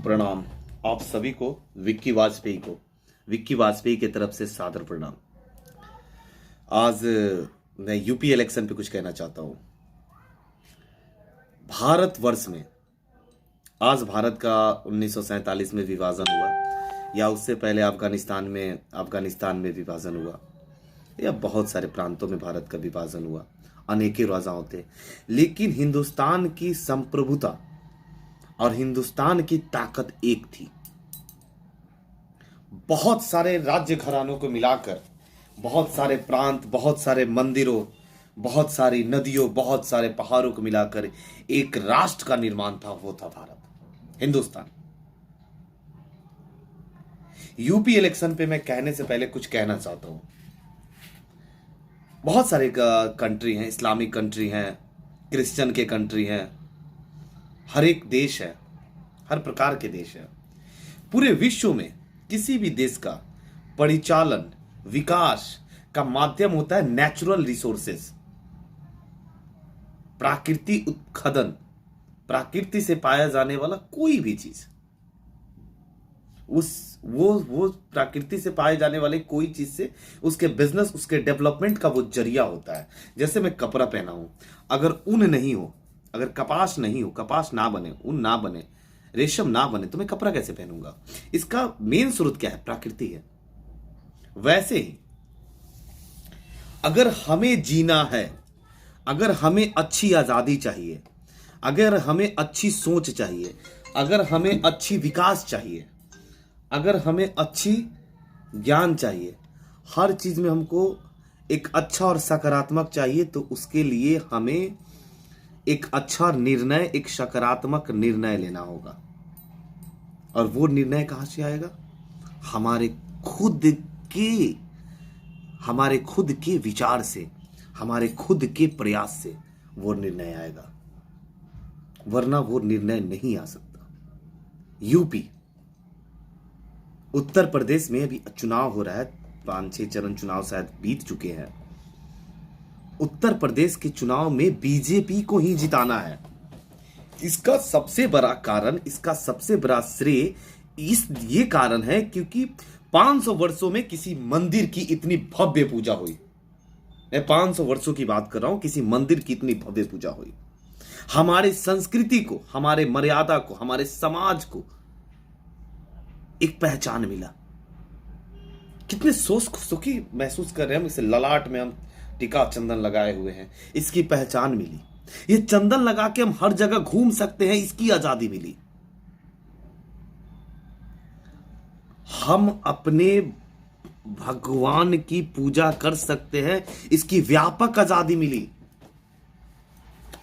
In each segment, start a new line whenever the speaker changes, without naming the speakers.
प्रणाम। आप सभी को विक्की वाजपेयी की तरफ से सादर प्रणाम। आज मैं यूपी इलेक्शन पे कुछ कहना चाहता हूं। भारतवर्ष में आज भारत का 1947 में विभाजन हुआ या उससे पहले अफगानिस्तान में विभाजन हुआ या बहुत सारे प्रांतों में भारत का विभाजन हुआ, अनेकों राजाओं थे, लेकिन हिंदुस्तान की संप्रभुता और हिंदुस्तान की ताकत एक थी। बहुत सारे राज्य घरानों को मिलाकर, बहुत सारे प्रांत, बहुत सारे मंदिरों, बहुत सारी नदियों, बहुत सारे पहाड़ों को मिलाकर एक राष्ट्र का निर्माण था, वो था भारत, हिंदुस्तान। यूपी इलेक्शन पे मैं कहने से पहले कुछ कहना चाहता हूं। बहुत सारे कंट्री हैं, इस्लामिक कंट्री हैं, क्रिश्चियन के कंट्री हैं, हर एक देश है, हर प्रकार के देश है। पूरे विश्व में किसी भी देश का परिचालन, विकास का माध्यम होता है नेचुरल रिसोर्सेस, प्राकृतिक उत्खनन, प्रकृति से पाया जाने वाला कोई भी चीज, वो प्रकृति से पाए जाने वाले कोई चीज से उसके बिजनेस, उसके डेवलपमेंट का वो जरिया होता है। जैसे मैं कपड़ा पहना हूं, अगर ऊन नहीं हो, अगर कपास नहीं हो, कपास ना बने, ऊन ना बने, रेशम ना बने, तो मैं कपड़ा कैसे पहनूंगा? इसका मेन स्रोत क्या है? प्रकृति है। वैसे ही अगर हमें जीना है, अगर हमें अच्छी आजादी चाहिए, अगर हमें अच्छी सोच चाहिए, अगर हमें अच्छी विकास चाहिए, अगर हमें अच्छी ज्ञान चाहिए, हर चीज में हमको एक अच्छा और सकारात्मक चाहिए, तो उसके लिए हमें एक अच्छा निर्णय, एक सकारात्मक निर्णय लेना होगा। और वो निर्णय कहां से आएगा? हमारे खुद के विचार से, हमारे खुद के प्रयास से वो निर्णय आएगा, वरना वो निर्णय नहीं आ सकता। यूपी, उत्तर प्रदेश में अभी चुनाव हो रहा है, 5-6 चरण चुनाव शायद बीत चुके हैं। उत्तर प्रदेश के चुनाव में बीजेपी को ही जिताना है। इसका सबसे बड़ा कारण, इसका सबसे बड़ा श्रेय ये कारण है क्योंकि 500 वर्षों में किसी मंदिर की इतनी भव्य पूजा हुई। मैं 500 वर्षों की बात कर रहा हूं, किसी मंदिर की इतनी भव्य पूजा हुई। हमारे संस्कृति को, हमारे मर्यादा को, हमारे समाज को एक पहचान मिला। कितने सुखी महसूस कर रहे हैं हम। इसे ललाट में हम टीका चंदन लगाए हुए हैं, इसकी पहचान मिली। ये चंदन लगा के हम हर जगह घूम सकते हैं, इसकी आजादी मिली। हम अपने भगवान की पूजा कर सकते हैं, इसकी व्यापक आजादी मिली।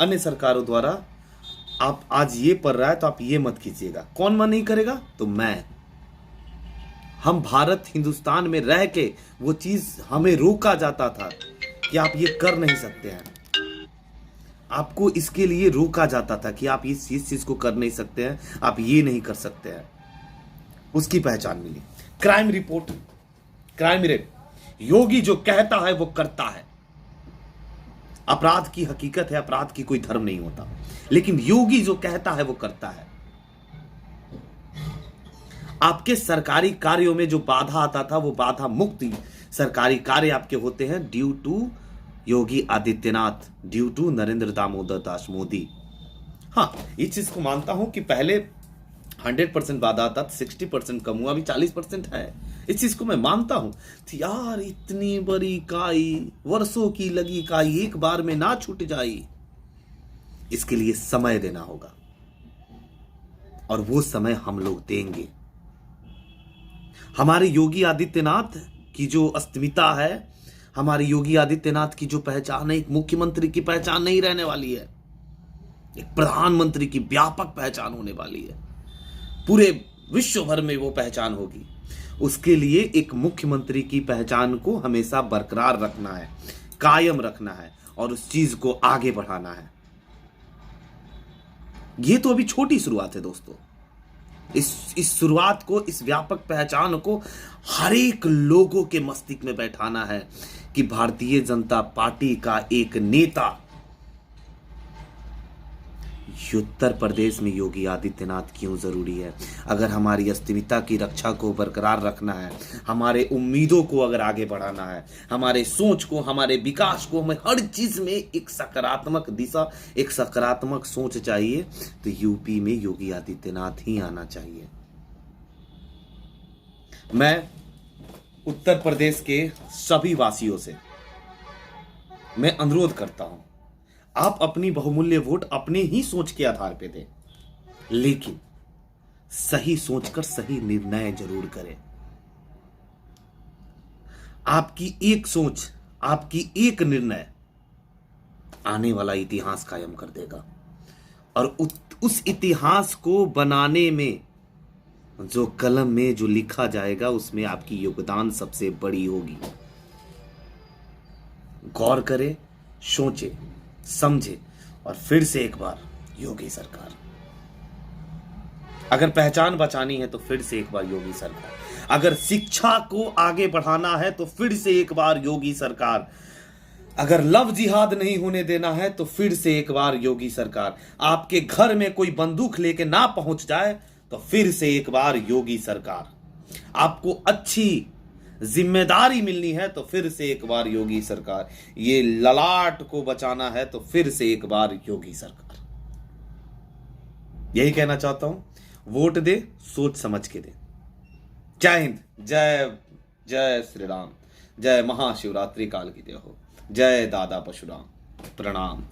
अन्य सरकारों द्वारा आप आज ये पढ़ रहा है तो आप ये मत कीजिएगा। कौन मन नहीं करेगा? तो मैं। हम भारत, हिंदुस्तान में रह के वो चीज हमें रोका जाता था कि आप ये कर नहीं सकते हैं। आपको इसके लिए रोका जाता था कि आप इस चीज को कर नहीं सकते हैं, आप ये नहीं कर सकते हैं। उसकी पहचान मिली। क्राइम रिपोर्ट, क्राइम रेट, योगी जो कहता है वो करता है। अपराध की हकीकत है, अपराध की कोई धर्म नहीं होता, लेकिन योगी जो कहता है वो करता है। आपके सरकारी कार्यों में जो बाधा आता था, वो बाधा मुक्त सरकारी कार्य आपके होते हैं due to Yogi Adityanath, due to Narendra Damodar Das Modi. हाँ, इस चीज को मानता हूं कि पहले 100% बाधा आता, 60% कम हुआ, अभी 40% है। इस चीज को मैं मानता हूं। तो यार, इतनी बड़ी काई, वर्षों की लगी काई एक बार में ना छूट जाए, इसके लिए समय देना होगा, और वो समय हम लोग देंगे। हमारे योगी आदित्यनाथ की जो अस्मिता है, हमारे योगी आदित्यनाथ की जो पहचान है, एक मुख्यमंत्री की पहचान नहीं रहने वाली है, एक प्रधानमंत्री की व्यापक पहचान होने वाली है। पूरे विश्व भर में वो पहचान होगी। उसके लिए एक मुख्यमंत्री की पहचान को हमेशा बरकरार रखना है, कायम रखना है, और उस चीज को आगे बढ़ाना है। ये तो अभी छोटी शुरुआत है दोस्तों। इस शुरुआत को, इस व्यापक पहचान को हर एक लोगों के मस्तिष्क में बैठाना है कि भारतीय जनता पार्टी का एक नेता उत्तर प्रदेश में योगी आदित्यनाथ क्यों जरूरी है? अगर हमारी अस्मिता की रक्षा को बरकरार रखना है, हमारे उम्मीदों को अगर आगे बढ़ाना है, हमारे सोच को, हमारे विकास को, हमें हर चीज में एक सकारात्मक दिशा, एक सकारात्मक सोच चाहिए, तो यूपी में योगी आदित्यनाथ ही आना चाहिए। मैं उत्तर प्रदेश के सभी वासियों से मैं अनुरोध करता हूं, आप अपनी बहुमूल्य वोट अपने ही सोच के आधार पे दें, लेकिन सही सोचकर सही निर्णय जरूर करें। आपकी एक सोच, आपकी एक निर्णय आने वाला इतिहास कायम कर देगा, और उस इतिहास को बनाने में जो कलम में जो लिखा जाएगा, उसमें आपकी योगदान सबसे बड़ी होगी। गौर करें, सोचे, समझे, और फिर से एक बार योगी सरकार। अगर पहचान बचानी है तो फिर से एक बार योगी सरकार। अगर शिक्षा को आगे बढ़ाना है तो फिर से एक बार योगी सरकार। अगर लव जिहाद नहीं होने देना है तो फिर से एक बार योगी सरकार। आपके घर में कोई बंदूक लेके ना पहुंच जाए तो फिर से एक बार योगी सरकार। आपको अच्छी जिम्मेदारी मिलनी है तो फिर से एक बार योगी सरकार। ये ललाट को बचाना है तो फिर से एक बार योगी सरकार। यही कहना चाहता हूं, वोट दे, सोच समझ के दे। जय हिंद, जय जय श्री राम, जय महाशिवरात्रि काल की जय हो, जय दादा परशुराम, प्रणाम।